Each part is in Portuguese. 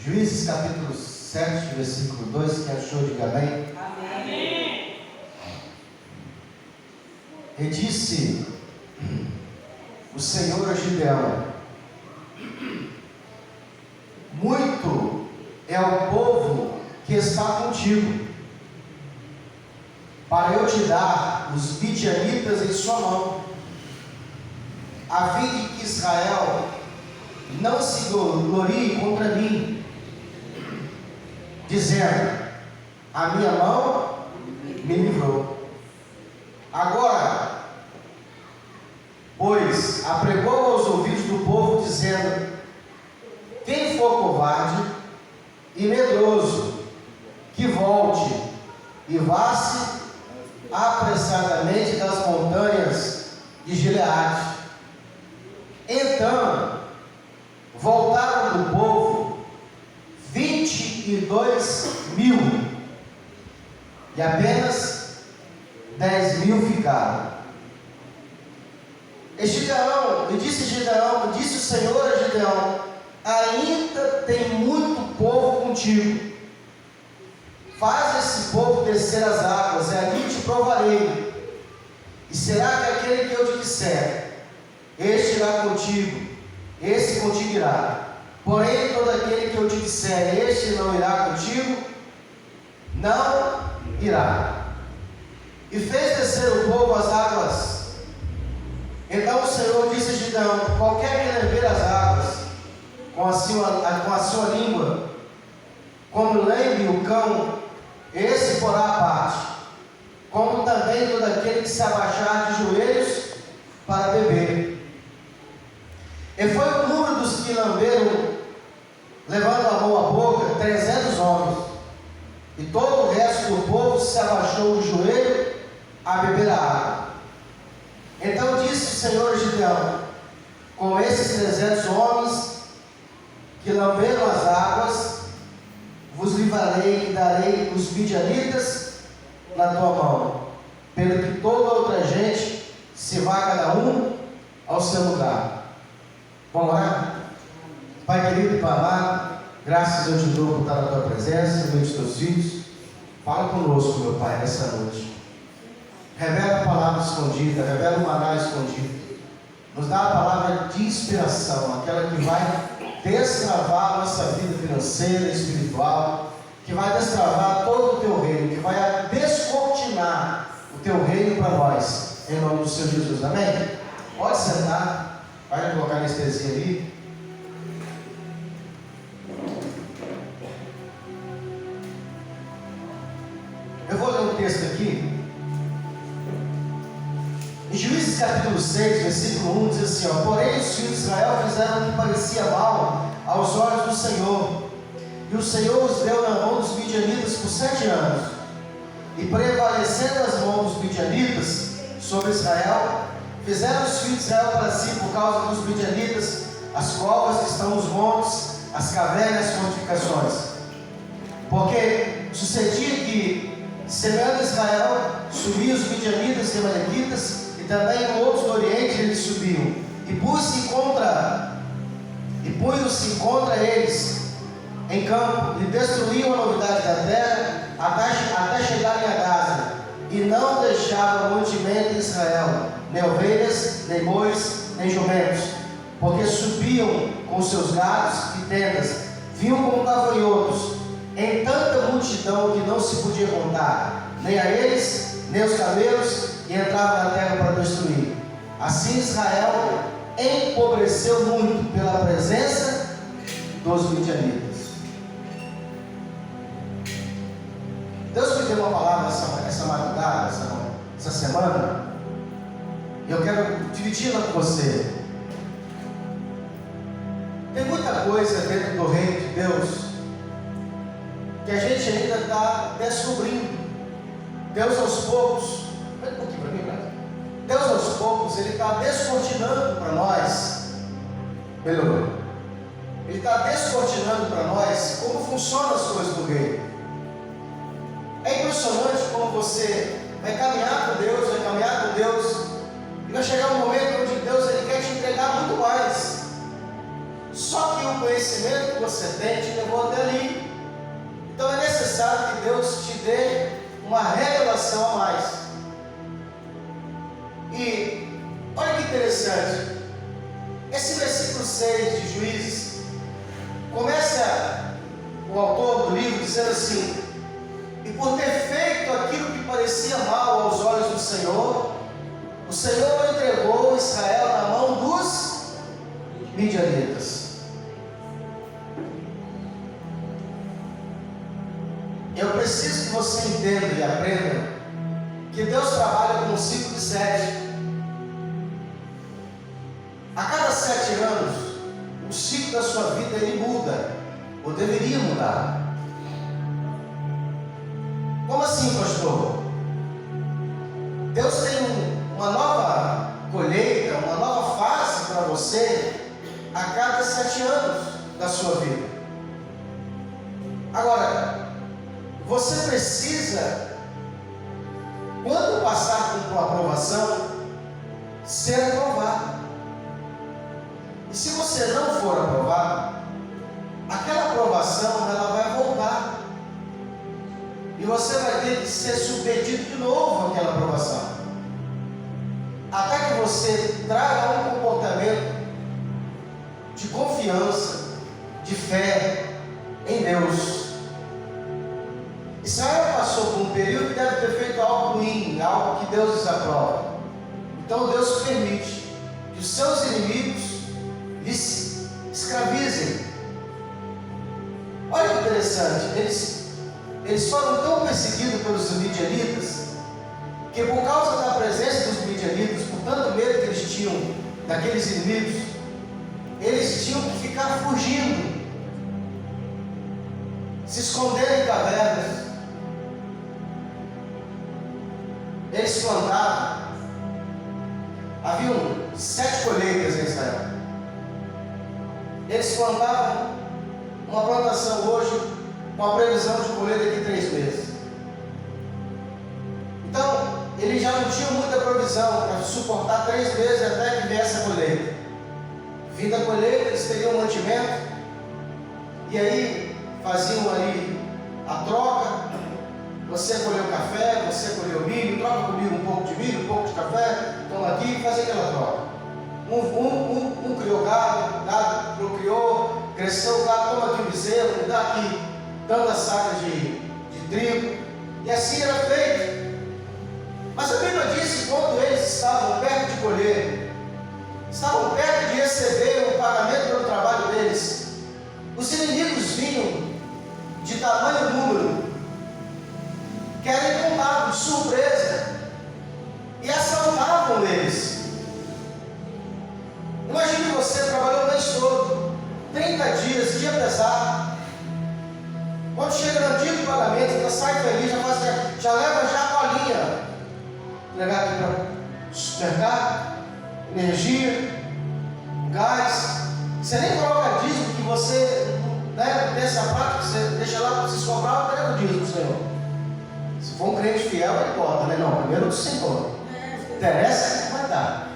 Juízes capítulo 7, versículo 2, quem achou, diga amém. Amém. E disse o Senhor a Gideão: muito é o povo que está contigo, para eu te dar os midianitas em sua mão, a fim de que Israel não se glorie contra mim, dizendo: a minha mão me livrou. Agora, pois, apregou aos ouvidos do povo, dizendo: quem for covarde e medroso, que volte e vá-se apressadamente das montanhas de Gileade. Então voltaram do povo 22.000, e apenas 10.000 ficaram. E disse Gideão, disse o Senhor a Gideão: ainda tem muito povo contigo. Faz esse povo descer as águas, e ali te provarei. E será que aquele que eu te disser, este irá contigo, esse contigo irá. Porém, todo aquele que eu te disser, este não irá contigo, não irá. E fez descer o povo as águas. Então o Senhor disse a Gideão: qualquer que lamber as águas com a sua língua, como lambe o cão, esse porá a parte, como também todo aquele que se abaixar de joelhos para beber. E foi o número dos que lamberam, levando a mão à boca, 300 homens. E todo o resto do povo se abaixou de joelho a beber a água. Então disse o Senhor a Gideão: com esses 300 homens que lamberam as águas, vos livrarei e darei os midianitas na tua mão, pelo que toda outra gente se vá cada um ao seu lugar. Vamos lá? Pai querido e Pai amado, graças eu te dou por estar na tua presença, no meio dos teus filhos. Fala conosco, meu Pai, nessa noite. Revela a palavra escondida, revela o maná escondido. Nos dá a palavra de inspiração, aquela que vai destravar a nossa vida financeira e espiritual, que vai destravar todo o teu reino, que vai descortinar o teu reino para nós, em nome do Senhor Jesus, amém? Pode sentar, vai colocar a anestesia ali. Eu vou ler um texto aqui. Em Juízes capítulo 6, versículo 1, diz assim: porém os filhos de Israel fizeram o que parecia mal aos olhos do Senhor, e o Senhor os deu na mão dos midianitas por 7 anos. E prevalecendo as mãos dos midianitas sobre Israel, fizeram os filhos de Israel para si, por causa dos midianitas, as covas que estão nos montes, as cavernas, as fortificações. Porque sucedia que, semeando Israel, subiam os midianitas e amalequitas, e também com outros do Oriente eles subiam, e punham-se contra eles em campo, e destruíam a novidade da terra, até chegarem a Gaza, e não deixavam mantimento em Israel, nem ovelhas, nem bois, nem jumentos, porque subiam com seus gados e tendas, vinham como gafanhotos, em tanta multidão que não se podia contar, nem a eles, nem os camelos, e entravam na terra para destruir. Assim Israel empobreceu muito pela presença dos midianitas. Deus me deu uma palavra essa madrugada, essa semana, e eu quero dividi-la com você. Tem muita coisa dentro do reino de Deus que a gente ainda está descobrindo. Deus aos poucos, vem um pouquinho para mim, cara. Deus aos poucos, Ele está descortinando para nós, melhorou. Ele está descortinando para nós como funcionam as coisas do reino. É impressionante como você vai caminhar com Deus, e vai chegar um momento onde Deus ele quer te entregar muito mais. Só que o conhecimento conhecimento que você tem te levou até ali. Então é necessário que Deus te dê uma revelação a mais. E olha que interessante, esse versículo 6 de Juízes, começa o autor do livro dizendo assim: e por ter feito aquilo que parecia mal aos olhos do Senhor, o Senhor entregou Israel na mão dos midianitas. Eu preciso que você entenda e aprenda que Deus trabalha com um ciclo de 7. A cada 7 anos, o ciclo da sua vida ele muda, ou deveria mudar. Como assim, pastor? Deus tem uma nova colheita, uma nova fase para você a cada 7 anos da sua vida. Agora, você precisa, quando passar por uma aprovação, ser aprovado. E se você não for aprovado, aquela aprovação ela vai voltar. E você vai ter que ser submetido de novo àquela aprovação. Até que você traga um comportamento de confiança, de fé em Deus. Israel passou por um período que deve ter feito algo ruim, algo que Deus desaprova. Então Deus permite que os seus inimigos lhes escravizem. Olha que interessante, eles foram tão perseguidos pelos midianitas, que por causa da presença dos midianitas, por tanto medo que eles tinham daqueles inimigos, eles tinham que ficar fugindo, se esconder em cavernas. Eles plantavam, haviam 7 colheitas em Israel. Eles plantavam uma plantação hoje com a previsão de colher daqui 3 meses. Então, eles já não tinham muita provisão para suportar 3 meses até que viesse a colheita. Vinda a colheita, eles teriam mantimento, e aí faziam ali a troca. Você colheu café, você colheu milho, troca comigo um pouco de milho, um pouco de café, toma aqui e faz aquela troca. Um criou gado procriou, cresceu o gado, toma aqui um bezerro, dá aqui tantas sacas de trigo, e assim era feito. Mas a Bíblia diz que quando eles estavam perto de colher, estavam perto de receber o pagamento pelo trabalho deles, os inimigos vinham de tamanho número, que era encontrado de surpresa, e assaltavam eles. Imagine você trabalhou o mês todo, 30 dias, dia pesado. Quando chega no dia do pagamento, já sai feliz, já leva já a colinha, levar aqui para o supermercado, energia, gás. Você nem coloca dízimo, que você, né, dessa prática, você deixa lá para vocês comprar, eu pego o dízimo do Senhor. Se for um crente fiel, ele bota, né? Não, primeiro do Senhor. Interessa que vai dar.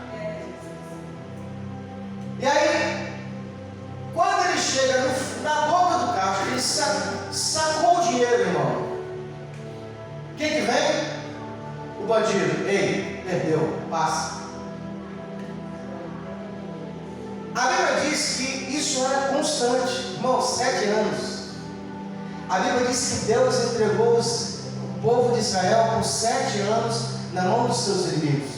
E aí, quando ele chega na boca do caixa, ele sacou o dinheiro, irmão. Quem que vem? O bandido. Ei, perdeu, passa. A Bíblia diz que isso era constante, irmão, 7 anos. A Bíblia diz que Deus entregou o povo de Israel por 7 anos na mão dos seus inimigos,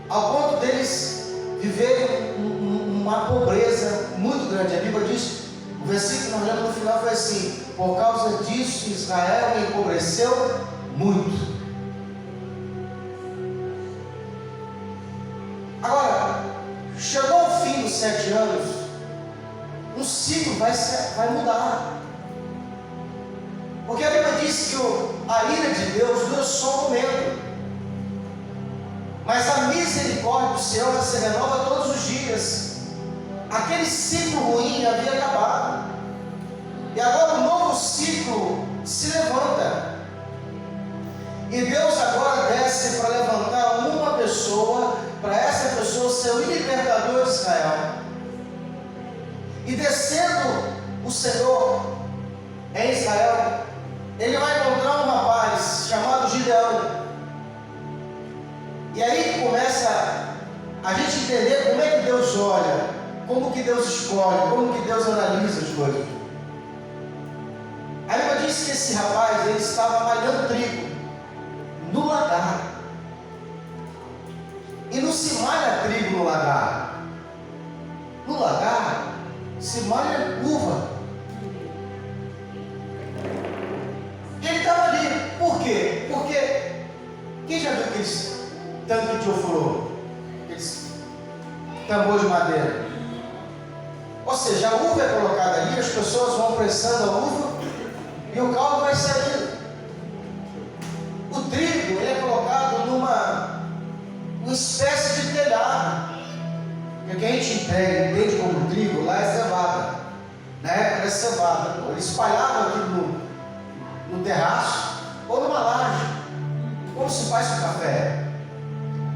ao ponto deles viverem uma pobreza muito grande. A Bíblia diz, o versículo que nós lemos no final foi assim: por causa disso Israel empobreceu muito. Agora, chegou o fim dos 7 anos, um ciclo vai mudar. Porque a Bíblia diz que a ira de Deus dura só um momento, mas a misericórdia do Senhor se renova todos os dias. Aquele ciclo ruim havia acabado, e agora um novo ciclo se levanta. E Deus agora desce para levantar uma pessoa, para essa pessoa ser o libertador de Israel. E descendo o Senhor em Israel, ele vai encontrar um rapaz chamado Gideão. E aí começa a gente entender como é que Deus olha, como que Deus escolhe, como que Deus analisa as coisas. A Bíblia diz que esse rapaz, ele estava malhando trigo no lagar. E não se malha trigo no lagar. No lagar se malha uva. E ele estava ali. Por quê? Porque quem já viu aqueles tanques de ofurô? Aqueles tambor de madeira. Ou seja, a uva é colocada ali, as pessoas vão pressando a uva e o caldo vai saindo. O trigo, ele é colocado numa espécie de telhado. Porque o que a gente entende como trigo lá é cevada. Na época era cevada. Eles espalhavam aquilo no terraço ou numa laje, como se faz com café.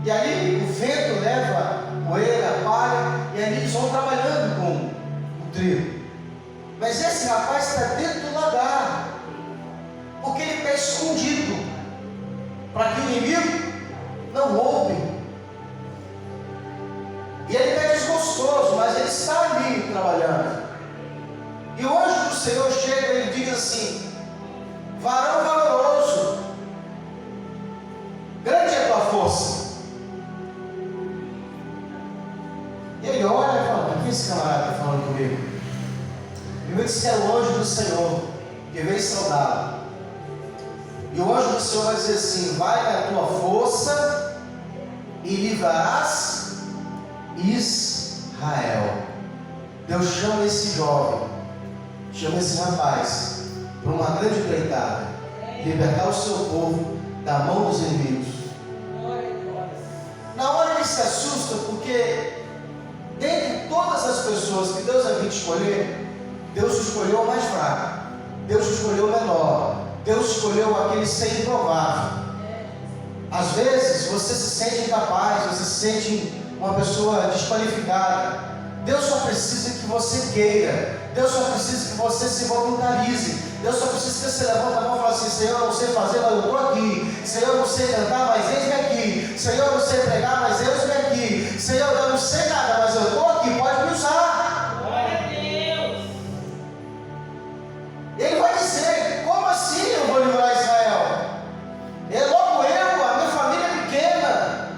E ali o vento leva poeira, palha, e ali eles vão trabalhando com o trigo. Mas esse rapaz está dentro do lagar, porque ele está escondido, para que o inimigo não roube. E ele está desgostoso, mas ele está ali trabalhando. E o anjo do Senhor chega e ele diz assim: varão valoroso, grande é a tua força. E ele olha e fala: o que esse camarada está falando comigo? Primeiro disse que é o anjo do Senhor que veio saudá-lo. E o anjo do Senhor vai dizer assim: vai na tua força e livrarás Israel. Deus chama esse jovem, chama esse rapaz para uma grande empreitada, libertar o seu povo da mão dos inimigos. Na hora ele se assusta, porque dentre todas as pessoas que Deus havia de escolher, Deus escolheu o mais fraco, Deus escolheu o menor, Deus escolheu aquele ser improvável. Às vezes você se sente incapaz, você se sente uma pessoa desqualificada. Deus só precisa que você queira, Deus só precisa que você se voluntarize, Deus só precisa que você levante a mão e fale assim: Senhor, eu não sei fazer, mas eu estou aqui. Senhor, eu não sei cantar, mas eis-me aqui. Senhor, eu não sei pregar, mas eis-me aqui. Senhor, eu não sei nada, mas eu estou aqui, pode me usar. Glória a Deus. Ele vai dizer: como assim eu vou livrar Israel? É logo eu, a minha família é pequena,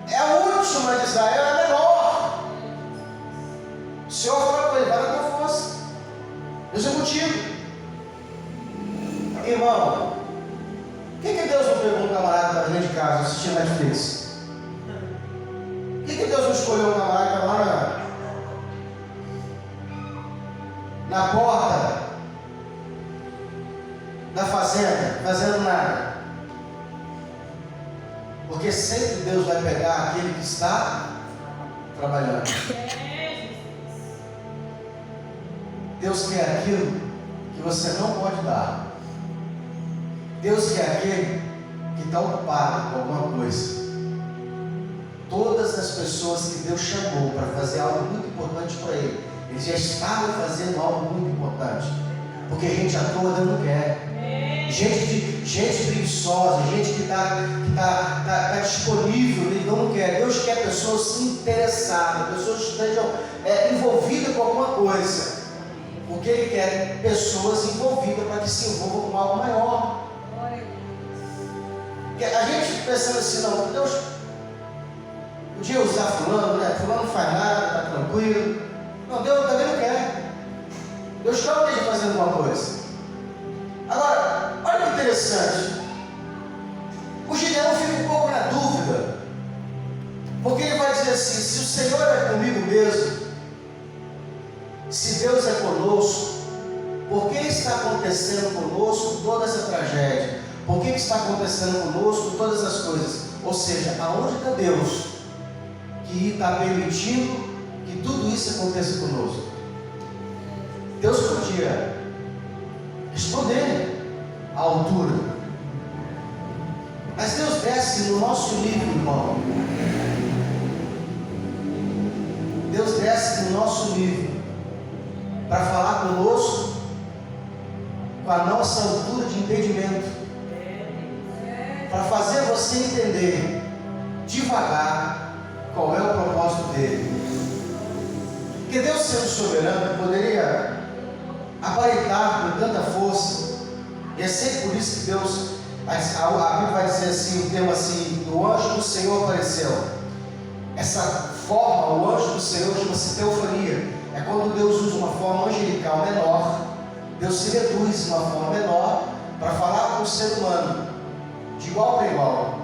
é a última de Israel, é a menor. O Senhor fala com ele: vai na tua força, Deus é contigo. Irmão, por que Deus não pegou um camarada que estava dentro de casa assistindo Netflix? Por que Deus não escolheu um camarada que estava lá na porta da fazenda, fazendo nada? Porque sempre Deus vai pegar aquele que está trabalhando. Deus quer aquilo que você não pode dar. Deus quer aquele que está ocupado com alguma coisa. Todas as pessoas que Deus chamou para fazer algo muito importante para Ele, eles já estavam fazendo algo muito importante. Porque gente à toa Deus não quer. Gente preguiçosa, gente que está disponível, Ele não quer. Deus quer pessoas interessadas, pessoas que estejam envolvidas com alguma coisa. Porque Ele quer pessoas envolvidas para que se envolvam com algo maior. A gente pensando assim: não, Deus podia usar fulano, né? Fulano não faz nada, está tranquilo. Não, Deus também não quer. Deus quer o de fazer alguma coisa. Agora, olha que interessante. O Gideão fica um pouco na dúvida, porque ele vai dizer assim: se o Senhor é comigo mesmo, se Deus é conosco, por que está acontecendo conosco toda essa tragédia? Por que está acontecendo conosco todas as coisas? Ou seja, aonde está Deus que está permitindo que tudo isso aconteça conosco? Deus podia responder à altura, mas Deus desce no nosso nível, irmão. Deus desce no nosso nível. para falar conosco com a nossa altura de entendimento, para fazer você entender devagar qual é o propósito dele. Porque Deus, sendo soberano, poderia aparentar com tanta força, e é sempre por isso que Deus, a Bíblia vai dizer assim, o termo assim, o anjo do Senhor apareceu. Essa forma, o anjo do Senhor, chama-se teofania. É quando Deus usa uma forma angelical menor, Deus se reduz de uma forma menor para falar com o ser humano, de igual para igual.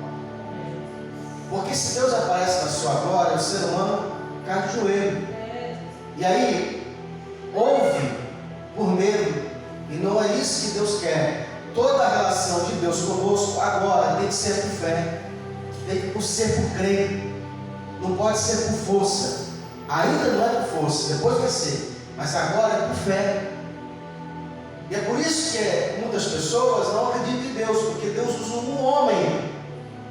Porque se Deus aparece na sua glória, o ser humano cai de joelho. E aí, ouve por medo, e não é isso que Deus quer. Toda a relação de Deus conosco agora tem que ser por fé, tem que ser por crer, não pode ser por força. Ainda não é por força, depois vai ser, mas agora é por fé. E é por isso que muitas pessoas não acreditam em Deus, porque Deus usa um homem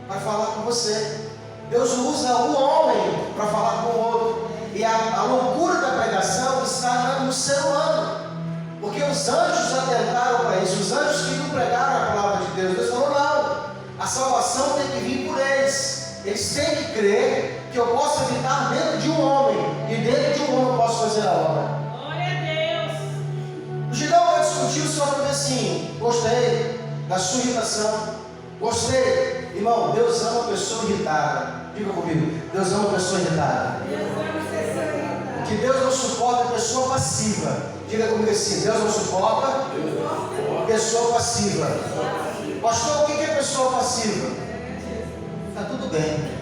para falar com você. Deus usa um homem para falar com o outro. E a loucura da pregação está no ser humano. Porque os anjos atentaram para isso. Os anjos queriam pregar a palavra de Deus. Deus falou: não, a salvação tem que vir por eles. Eles têm que crer que eu posso habitar dentro de um homem. E dentro de um homem eu posso fazer a obra. Glória a Deus. O Gideão vai discutir só para ver assim: gostei da sua irritação. Gostei. Irmão, Deus ama uma pessoa irritada. Diga comigo: Deus ama uma pessoa irritada. Que Deus não suporta pessoa passiva. Diga comigo assim: Deus não suporta pessoa passiva. Pastor, o que é pessoa passiva? Está tudo bem.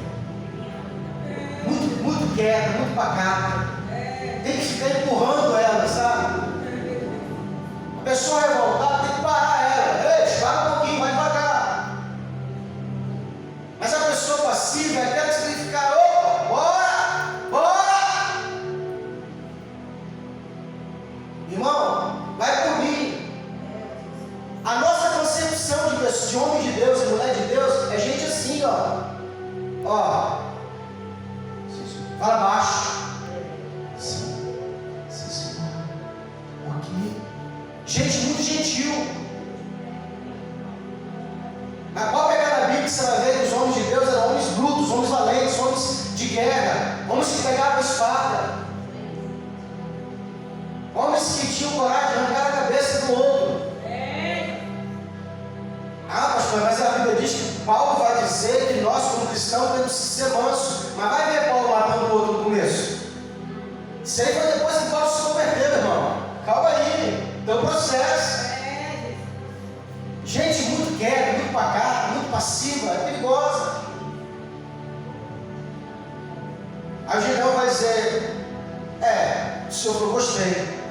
Muito quieta, muito pacata. Tem que ficar empurrando ela, sabe? A pessoa revoltada tem que parar ela. Ei, para um pouquinho, vai devagar. Mas a pessoa passiva é aquela que você tem que ficar: opa, bora, bora. Irmão, vai por mim. A nossa concepção de homem de Deus e mulher de Deus é gente assim, ó. Fala baixo. Sim, senhor. Ok. Gente muito gentil. Mas pode pegar na Bíblia que você vai ver que os homens de Deus eram homens brutos, homens valentes, homens de guerra, homens que pegavam espada. Homens que tinham coragem de arrancar a cabeça do outro. Ah, pastor, mas a Bíblia diz que Paulo vai dizer que nós, como cristãos, temos que ser mansos. Mas vai ver Paulo matando o outro no começo. Isso aí foi depois que Paulo se converteu, irmão. Calma aí, tem um processo. Gente muito quieta, muito pacata, muito passiva, é perigosa. Aí o Gideão vai dizer: o senhor falou, gostei.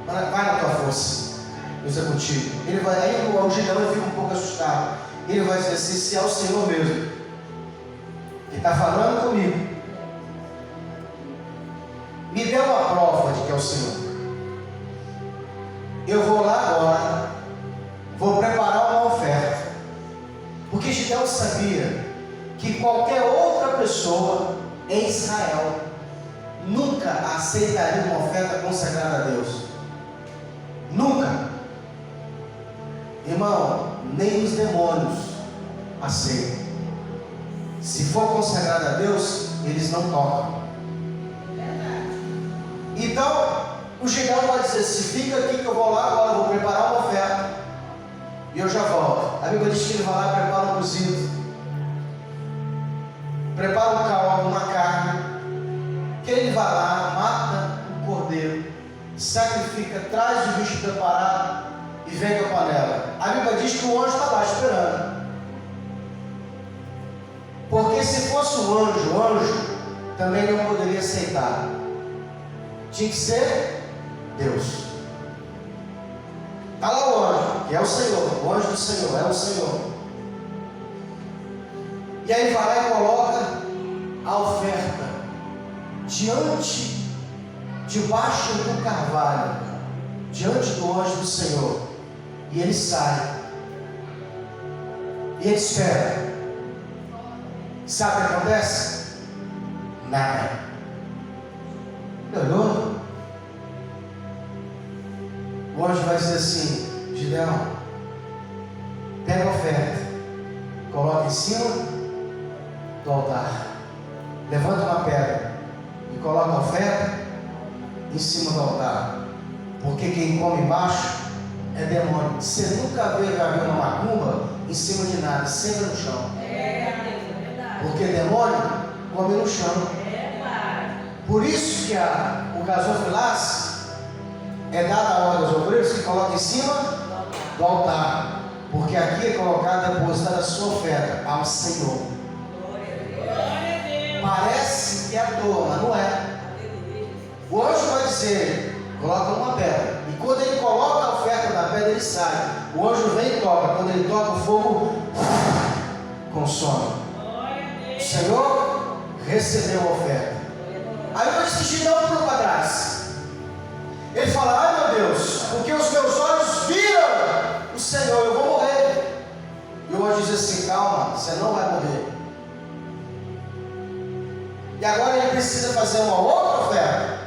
Vai na tua força, Deus é contigo. Aí o Gideão fica um pouco assustado. Ele vai dizer assim: se é o Senhor mesmo que está falando comigo, me dê uma prova de que é o Senhor. Eu vou lá agora, vou preparar uma oferta. Porque Gideão sabia que qualquer outra pessoa em Israel nunca aceitaria uma oferta consagrada a Deus. Nunca. Irmão, nem os demônios aceitam. Se for consagrado a Deus, eles não tocam. Então, o Gideão vai dizer: se fica aqui que eu vou lá agora, vou preparar uma oferta e eu já volto. A Bíblia diz que ele vai lá e prepara um cozido, prepara um caldo, uma carne, que ele vai lá, mata um cordeiro, sacrifica, traz o bicho preparado e vem com a panela. A Bíblia diz que o anjo está lá esperando. Porque se fosse o anjo também não poderia aceitar. Tinha que ser Deus. Está lá o anjo, que é o Senhor, o anjo do Senhor, é o Senhor. E aí vai lá e coloca a oferta debaixo do carvalho, diante do anjo do Senhor. E ele sai. E ele espera. Sabe o que acontece? Nada. Ele olhou. O anjo vai dizer assim: Gideão, pega a oferta, coloca em cima do altar, levanta uma pedra e coloca a oferta em cima do altar, porque quem come embaixo é demônio. Você nunca já viu uma macumba em cima de nada, sempre no chão. Porque demônio come no chão. Por isso que o gasofilaço é dado a ordem aos obreiros que coloca em cima do altar, porque aqui é colocada, depositada a sua oferta ao Senhor. Parece que é à toa, mas não é. O anjo vai dizer: coloca uma pedra, e quando ele coloca a oferta da pedra, ele sai. O anjo vem e toca. Quando ele toca, o fogo consome. O Senhor recebeu a oferta. Aí eu disse que Gideão pulou para trás. Ele fala: ai meu Deus, porque os meus olhos viram o Senhor, eu vou morrer. E o anjo diz assim: calma, você não vai morrer. E agora ele precisa fazer uma outra oferta.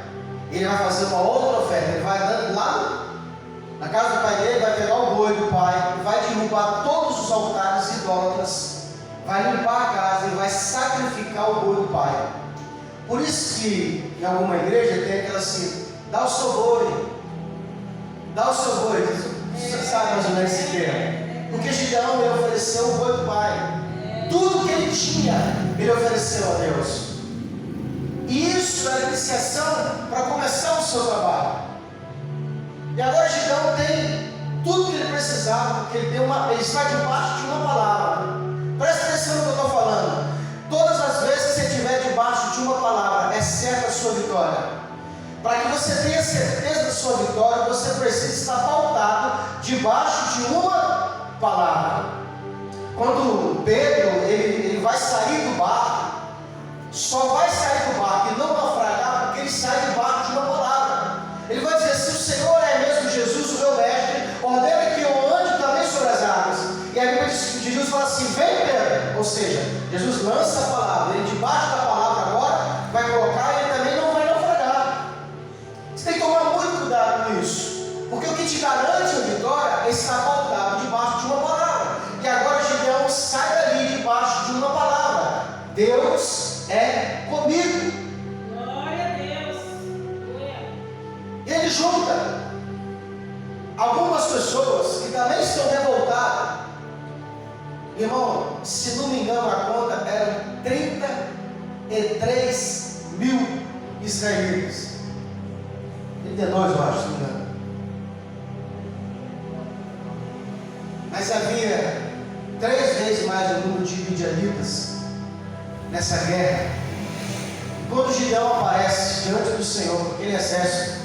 Ele vai fazer uma outra oferta. Ele vai andando lá na casa do pai dele, vai pegar o boi do pai, vai derrubar todos os altares idólatras, vai limpar a casa e vai sacrificar o boi do pai. Por isso que em alguma igreja tem aquela assim: dá o seu boi, dá o seu boi. Você sabe mais ou menos esse termo. Porque Gideão, ele ofereceu o boi do pai. Tudo que ele tinha, ele ofereceu a Deus. E isso era a iniciação para começar o seu trabalho. E agora Gideão tem tudo que ele precisava, porque ele está debaixo de uma palavra. Presta atenção no que eu estou falando. Todas as vezes que você estiver debaixo de uma palavra, é certa a sua vitória. Para que você tenha certeza da sua vitória, você precisa estar pautado debaixo de uma palavra. Quando Pedro ele vai sair do barco, só vai sair do barco e não naufragar porque ele sai debaixo de uma palavra. Ele vai dizer: se o Senhor é mesmo Jesus, o meu mestre, ordena que eu ande também sobre as águas. E aí Jesus fala assim: vem Pedro. Ou seja, Jesus lança a palavra, ele debaixo da palavra agora vai colocar e ele também não vai naufragar. Você tem que tomar muito cuidado com isso, porque o que te garante a vitória é estar pautado debaixo de uma palavra. E agora Gideão sai dali debaixo de uma palavra: Deus é comigo. Glória a Deus. Ele junta algumas pessoas que também estão revoltadas. Irmão, se não me engano a conta eram 33 mil israelitas. 32 eu acho, se não me engano. Mas havia 3 vezes mais o número de midianitas nessa guerra. Quando Gideão aparece diante do Senhor com aquele exército,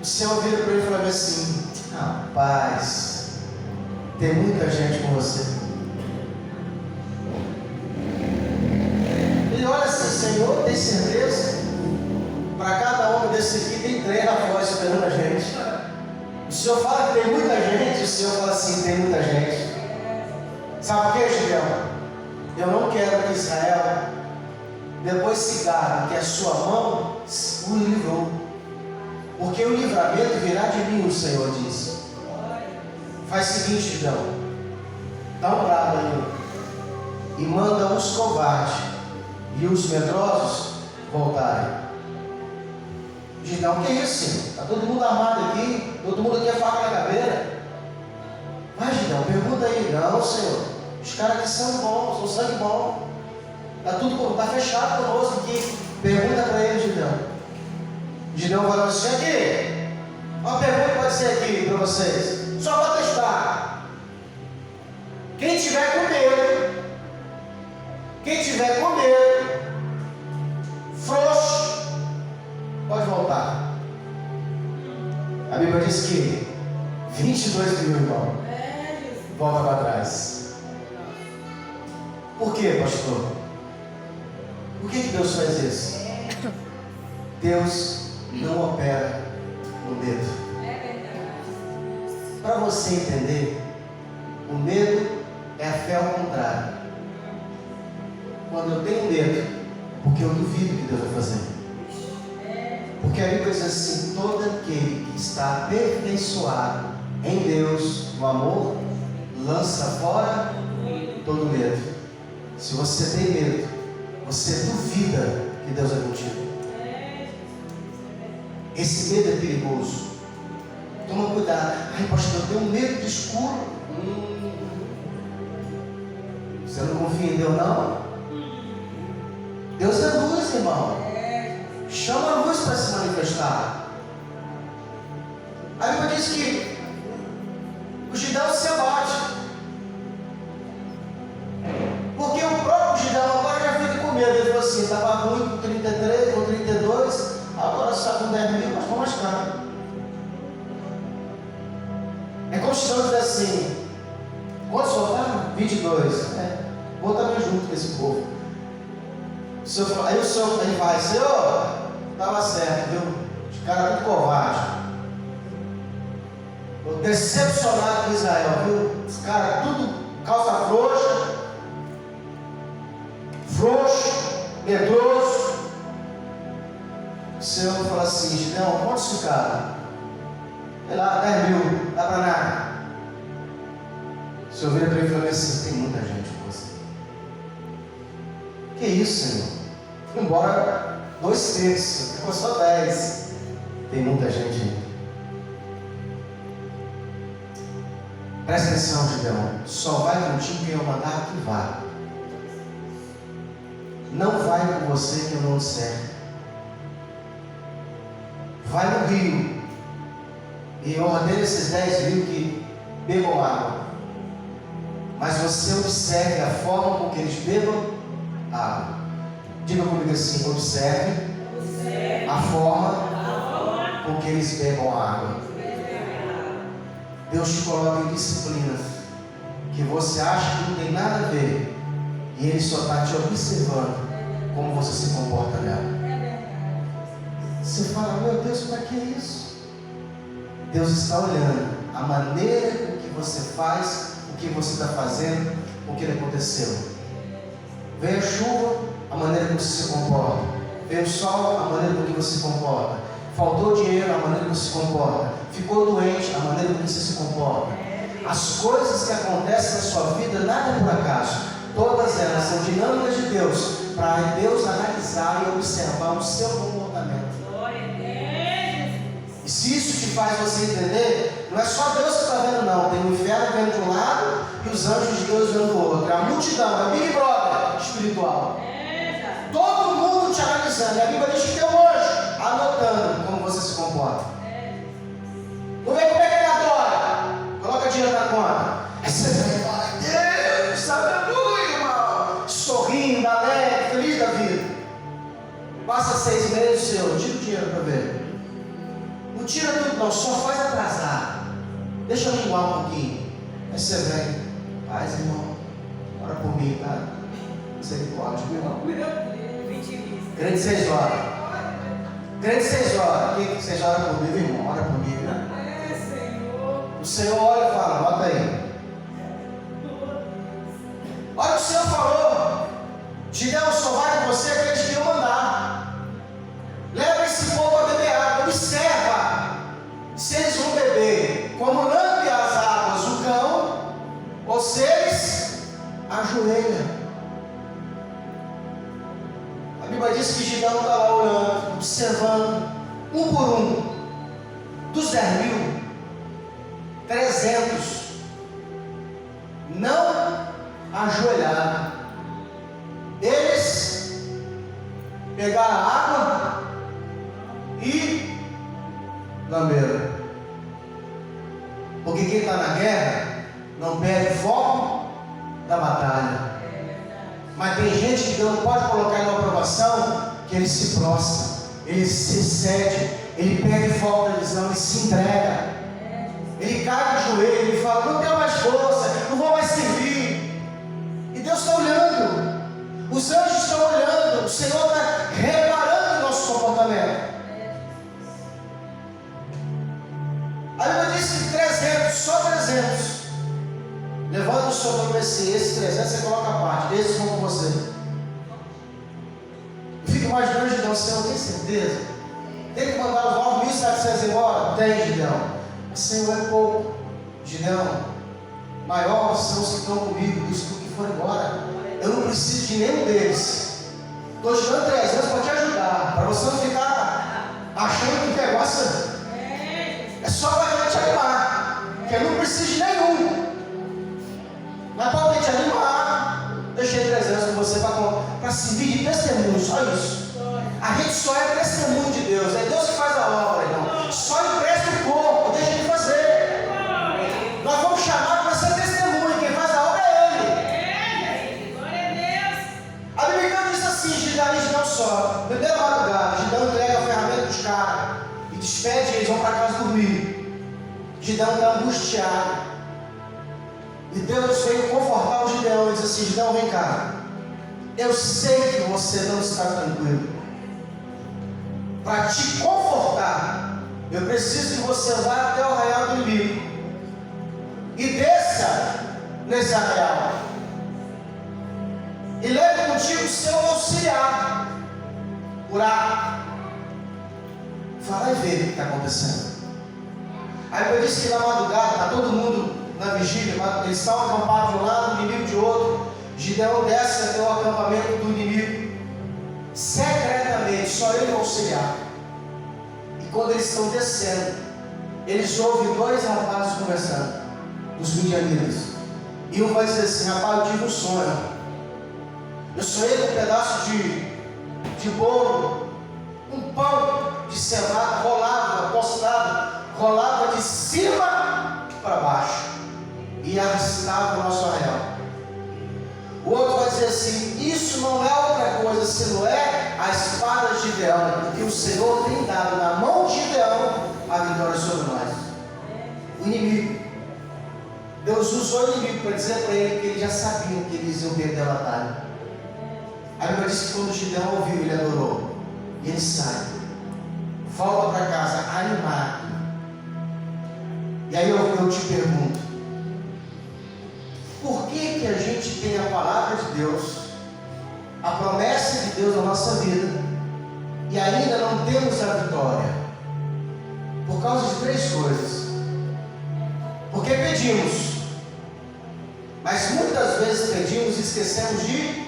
o Senhor vira para ele e fala assim: rapaz, tem muita gente com você. Ele olha assim: Senhor, tem certeza? Para cada homem desse aqui tem 3 lá fora esperando a gente. O Senhor fala que tem muita gente, o Senhor fala assim: tem muita gente. Sabe por quê, Gideão? Eu não quero que Israel depois se garra que a sua mão o livrou, porque o livramento virá de mim, o Senhor diz. Faz o seguinte, Gideão, dá um brado aí e manda os covardes e os medrosos voltarem. Gideão: que isso, Senhor? Está todo mundo armado aqui, todo mundo aqui é faca na caveira. Vai, Gideão, pergunta aí. Não, Senhor, os caras aqui são bons, são sangue bom. Está fechado conosco aqui. Pergunta para ele, Gideão. Gideão vai assim: aqui, uma pergunta pode ser aqui para vocês, só para testar. Quem tiver com medo, frouxo, pode voltar. A Bíblia diz que 22 mil, irmão, volta para trás. Por quê, pastor? Por que Deus faz isso? Deus não opera no medo. Para você entender, o medo é a fé ao contrário. Quando eu tenho medo, porque eu duvido que Deus vai fazer. Porque a Bíblia diz assim: todo aquele que está aperfeiçoado em Deus, no amor, lança fora todo medo. Se você tem medo, você duvida que Deus é contigo. Esse medo é perigoso. Toma cuidado. Ai, pastor, eu tenho medo de escuro. Você não confia em Deus, não? Deus é luz, irmão. Chama a luz para se manifestar. A Bíblia diz que o Gideão se abate. Porque o próprio Gideão agora já fica com medo. Ele falou assim: estava ruim com 33, com 32, agora está com 10 mil, mas estou mais caro. É como se Deus dissesse assim: quantos votaram? 22. Vou também junto com esse povo. Aí o senhor ele vai: Senhor, estava certo, viu? Os caras muito covardes. Estou decepcionado com Israel, viu? Os caras tudo calça frouxo, medroso. O Senhor fala assim: Gideão, quantos ficaram? Sei lá, 10 mil, dá para nada. O Senhor vira para ele e fala assim: tem muita gente com você. Que isso, Senhor? Embora 2/3, ficou só 10. Tem muita gente ainda. Presta atenção, Gideão. Só vai contigo quem eu mandar que vá. Não vai com você que eu não disser. Vai no rio e ordena esses 10 mil que bebam água. Mas você observe a forma com que eles bebam água. Diga comigo assim: observe a forma com que eles bebam água. Deus te coloca em disciplinas que você acha que não tem nada a ver, e Ele só está te observando como você se comporta nela. Você fala: meu Deus, para que isso? Deus está olhando a maneira com que você faz, o que você está fazendo, o que aconteceu. Veio a chuva, a maneira como você se comporta. Veio o sol, a maneira como você se comporta. Faltou dinheiro, a maneira como você se comporta. Ficou doente, a maneira como você se comporta. As coisas que acontecem na sua vida, nada é por acaso. Todas elas são dinâmicas de Deus, para Deus analisar e observar o seu comportamento. E se isso te faz você entender, não é só Deus que está vendo, não. Tem o inferno vendo de um lado e os anjos de Deus vendo do outro. É a multidão, é Big Brother espiritual. Todo mundo te analisando. E a Bíblia diz que tem um anjo anotando como você se comporta. Vamos ver como é que ele adora. Coloca dinheiro na conta. Aí você vem, ai Deus, aleluia, irmão. Sorrindo, alegre, feliz da vida. Passa 6 meses, Senhor, tira o dinheiro para ver. Não tira tudo não, só faz atrasar. Deixa eu linguar um pouquinho. Aí você vem, paz, irmão, ora por mim, tá? Misericórdia, meu irmão. Crente 6 horas. Crente 6 horas. Quem que 6 horas por mim, irmão? Ora por mim, né? O Senhor olha e fala: bota aí. Olha o que o Senhor falou. Gideão só vai com você aqueles que eu mandar. Leva esse povo a beber água. Observa se eles vão beber como lambe as águas o cão, ou se eles ajoelham. A Bíblia diz que Gideão está lá olhando, observando, um por um, dos 10 mil, 300 não ajoelharam. Eles pegaram a água e lamberam. Porque quem está na guerra não perde foco da batalha. Mas tem gente que Deus não pode colocar em uma provação, que ele se prostra, ele se cede, ele perde foco da visão, ele se entrega, ele cai no joelho, ele fala: não tenho mais força, não vou mais servir. E Deus está olhando, os anjos estão olhando, o Senhor está reparando o nosso comportamento. A Bíblia diz que 300, só 300. Levanta o seu nome assim, esses 300 você coloca a parte, esses vão com você. Eu fico imaginando, Gideão, Senhor, tem certeza? Tem que mandar os 9.700 embora? Tem, Gideão. Mas, Senhor, é pouco. Gideão, maior são os que estão comigo dos que foram embora. Eu não preciso de nenhum deles. Estou te dando 300 para te ajudar, para você não ficar achando que o negócio é só para te animar, que eu não preciso de nenhum. Mas para te animar, deixei 300 com você para servir de testemunho, só isso. A gente só é testemunho de Deus, é Deus que faz a obra, irmão. Só empresta o corpo, deixa ele fazer. Nós vamos chamar para ser testemunho, quem faz a obra é Ele. Glória a Deus. A Bíblia diz assim: Gideão só, primeira madrugada, Gideão entrega a ferramenta dos caras e despede e eles vão para casa dormir. Gideão está angustiado. E Deus veio confortar o Gideão e disse assim: Gideão, vem cá. Eu sei que você não está tranquilo. Para te confortar, eu preciso que você vá até o arraial do inimigo e desça nesse arraial e leve contigo o seu auxiliar, Uraque. Fala e vê o que está acontecendo. Aí eu disse que na madrugada, está todo mundo na vigília, eles estavam acampados de um lado, o inimigo de outro. Gideão desce até o acampamento do inimigo secretamente, só ele auxiliar. E quando eles estão descendo, eles ouvem 2 rapazes conversando, os midianitas. E um vai dizer assim: rapaz, eu tive um sonho. Eu sonhei com um pedaço de bolo, um pão de cevada, rolava de cima para baixo e arrastava o nosso arraial. O outro vai dizer assim: isso não é outra coisa, se não é a espada de Gideão, porque o Senhor tem dado na mão de Gideão a vitória sobre nós. O inimigo, Deus usou o inimigo para dizer para ele que eles já sabiam que eles iam perder a batalha. A Bíblia diz que quando Gideão ouviu, ele adorou, e ele sai, volta para casa animado. E aí eu te pergunto: por que a gente tem a palavra de Deus, a promessa de Deus na nossa vida, e ainda não temos a vitória? Por causa de 3 coisas. Porque pedimos, mas muitas vezes pedimos e esquecemos de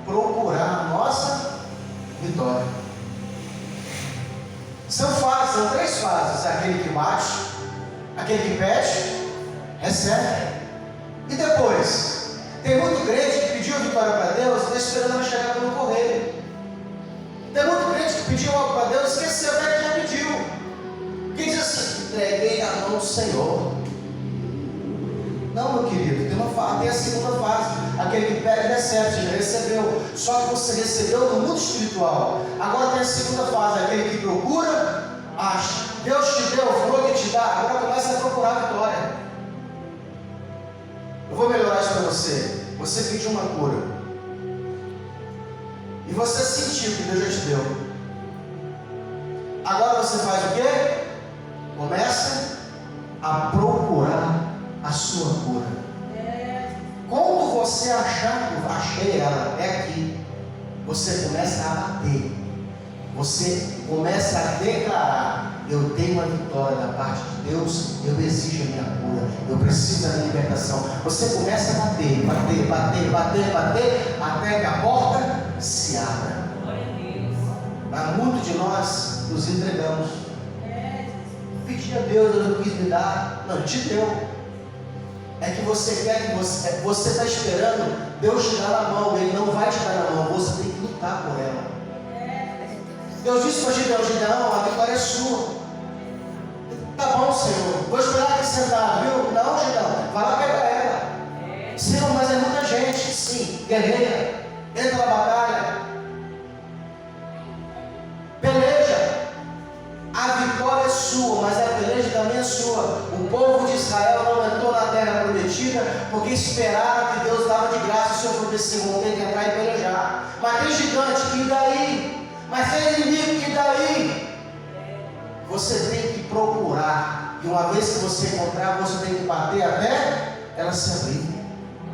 procurar a nossa vitória. São 3 fases: aquele que bate, aquele que pede, recebe. E depois, tem muito crente que pediu vitória para Deus e está esperando ela chegar pelo correio. Tem muito crente que pediu algo para Deus e esqueceu até que já pediu. Quem diz assim: entreguei na mão do Senhor. Não, meu querido, tem a segunda fase. Aquele que pede, recebe, você já recebeu. Só que você recebeu no mundo espiritual. Agora tem a segunda fase: aquele que procura, acha. Deus te deu, falou que te dá. Agora começa a procurar a vitória. Eu vou melhorar isso para você. Você pediu uma cura e você sentiu que Deus já te deu. Agora você faz o quê? Começa a procurar a sua cura. Quando você achar que achei ela, é aqui, você começa a bater. Você começa a declarar: eu tenho uma vitória da parte de Deus, eu exijo a minha cura, eu preciso da minha libertação. Você começa a bater, até que a porta se abra. Mas muitos de nós nos entregamos. Pedi a Deus, Deus não quis me dar. Não, te deu. É que você quer que você está esperando Deus te dar na mão. Ele não vai te dar na mão, você tem que lutar por ela. Deus disse para Gideão: Gideão, a vitória é sua. Tá bom, Senhor, vou esperar aqui sentado, viu? Não, Gideão, vai lá pegar ela. Senhor, mas é muita gente. Sim, guerreira, entra na batalha, peleja. A vitória é sua, mas a peleja também é sua. O povo de Israel não entrou na terra prometida porque esperaram que Deus dava de graça. O Senhor falou assim: vão ter que entrar e pelejar. Mas tem gigante, e daí? Mas tem inimigo, e daí? Você tem que procurar, e uma vez que você encontrar, você tem que bater até ela se abrir.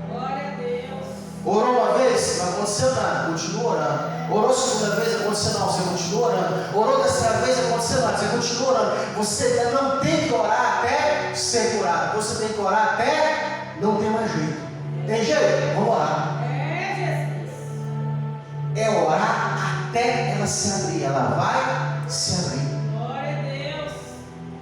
Glória a Deus. Orou uma vez, vez, não aconteceu nada, continua orando. Orou a segunda vez, não aconteceu nada, você continua orando. Orou a terceira vez, não aconteceu nada, você continua orando. Você não tem que orar até ser curado. Você tem que orar até não ter mais jeito. Tem jeito? Vamos orar. É orar até ela se abrir. Ela vai se abrir. Glória a Deus.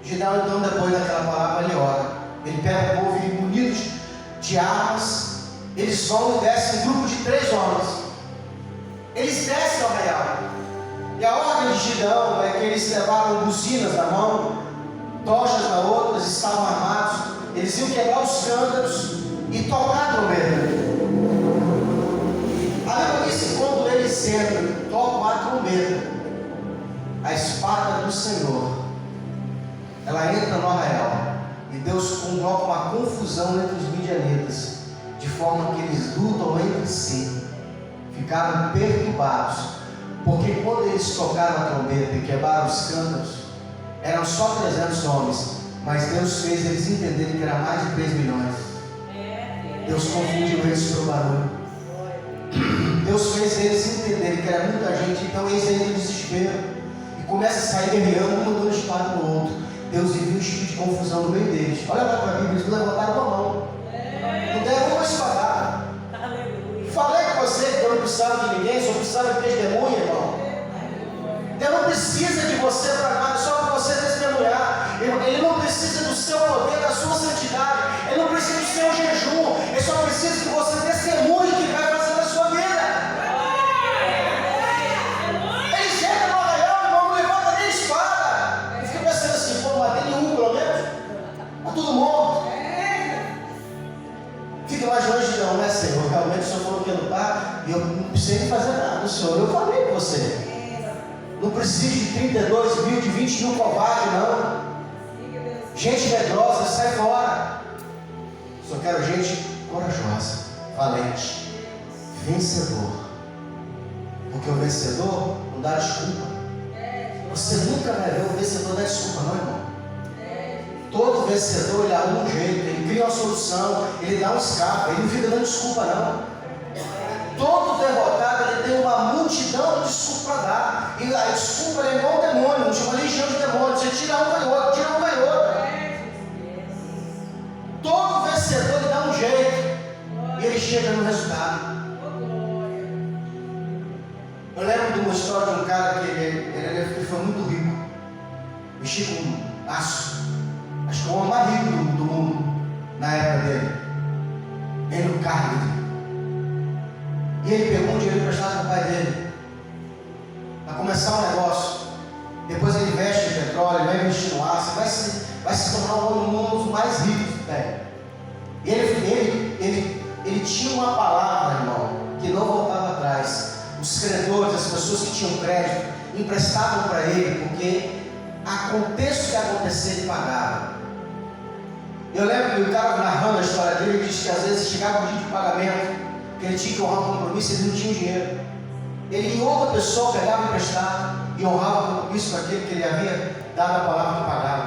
Gideão, então, depois daquela palavra, ele ora. Ele pega o povo munido de armas. Eles vão e descem em grupo de 3 homens. Eles descem ao arraial. E a ordem de Gideão é que eles levavam buzinas na mão, tochas na outra, eles estavam armados. Eles iam quebrar os cântaros e tocar a trombeta. A Bíblia diz que quando eles entram, tocam a trombeta, a espada do Senhor, ela entra no arraial. E Deus coloca uma confusão entre os midianitas, de forma que eles lutam entre si. Ficaram perturbados, porque quando eles tocaram a trombeta e quebraram os cântaros, eram só 300 homens, mas Deus fez eles entenderem que era mais de 3 milhões. Deus confundiu eles pelo barulho. Deus fez eles entenderem que era muita gente, então eles entram em desespero e começam a sair guerreando, um mandando espada no outro. Deus envia um espírito de confusão no meio deles. Olha lá para a Bíblia, eles levantaram a mão. Não deram uma espadada. Falei com você que eu não precisava de ninguém, só precisava de testemunha, irmão. Deus não precisa de você para nada, só para você testemunhar. Ele não precisa do seu poder, da sua santidade. Ele não precisa do seu jejum. Ele só precisa que você testemunhe o que vai fazer na sua vida. Ele chega no arraial, irmão, não levanta nem espada. Ele fica pensando assim, pô, não matei nenhum pelo menos. Está tudo morto. Fica mais longe de não, né, Senhor? Realmente o Senhor falou que ia lutar e eu não precisei fazer nada, Senhor. Eu falei com você. Não preciso de 32 mil, de 20 mil covardes, não. Gente medrosa, sai fora. Só quero gente corajosa, valente, vencedor. Porque o vencedor não dá desculpa. Você nunca vai ver o vencedor dar desculpa, não, irmão. Todo vencedor, ele arruma um jeito, ele cria uma solução, ele dá um escape, ele não fica dando desculpa, não. Todo derrotado, ele tem uma multidão de desculpa para dar. E a desculpa é igual um demônio, não chama legião de demônios. Você tira um, vai outro, tira um, vai outro. Todo vencedor, ele dá um jeito e ele chega no resultado. Eu lembro de uma história de um cara que ele foi muito rico, mexia com aço. Acho que é o homem mais rico do mundo na época dele. Ele, Carnegie. E ele pegou um dinheiro emprestado do pai dele para começar um negócio. Depois ele investe em petróleo, ele vai investir no aço, vai se tornar um dos mais ricos do tempo. E ele tinha uma palavra, irmão, que não voltava atrás. Os credores, as pessoas que tinham crédito, emprestavam para ele, porque aconteça o que acontecer, ele pagava. Eu lembro que o cara narrando a história dele, ele disse que às vezes chegava o dia de pagamento, que ele tinha que honrar o compromisso, ele não tinha dinheiro. Ele, em outra pessoa, pegava emprestado e honrava o compromisso para aquele que ele havia dado a palavra que pagava.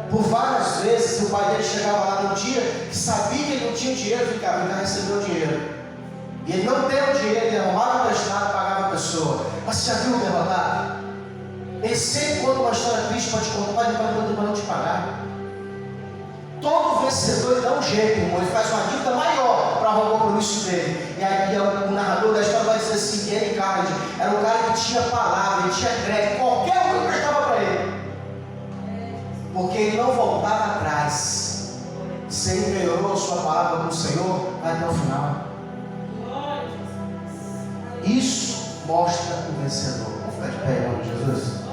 Por várias vezes, o pai dele chegava lá no dia que sabia que ele não tinha dinheiro, ficava, ele recebeu o dinheiro. E ele não teve o dinheiro, ele arrumava emprestado, pagava a pessoa. Mas você já viu o derrotado? Ele sempre conta uma história triste para te contar, para não te pagar. Todo vencedor, ele dá um jeito, irmão. Ele faz uma dívida maior para arrumar o compromisso dele. E aí o narrador da história vai dizer assim, que ele, Carnegie, era um cara que tinha palavra, ele tinha crédito, qualquer um emprestava para ele. Porque ele não voltava atrás. Se ele melhorou a sua palavra com o Senhor, vai até o final. Isso mostra o vencedor. Vamos ficar de pé, em nome de Jesus.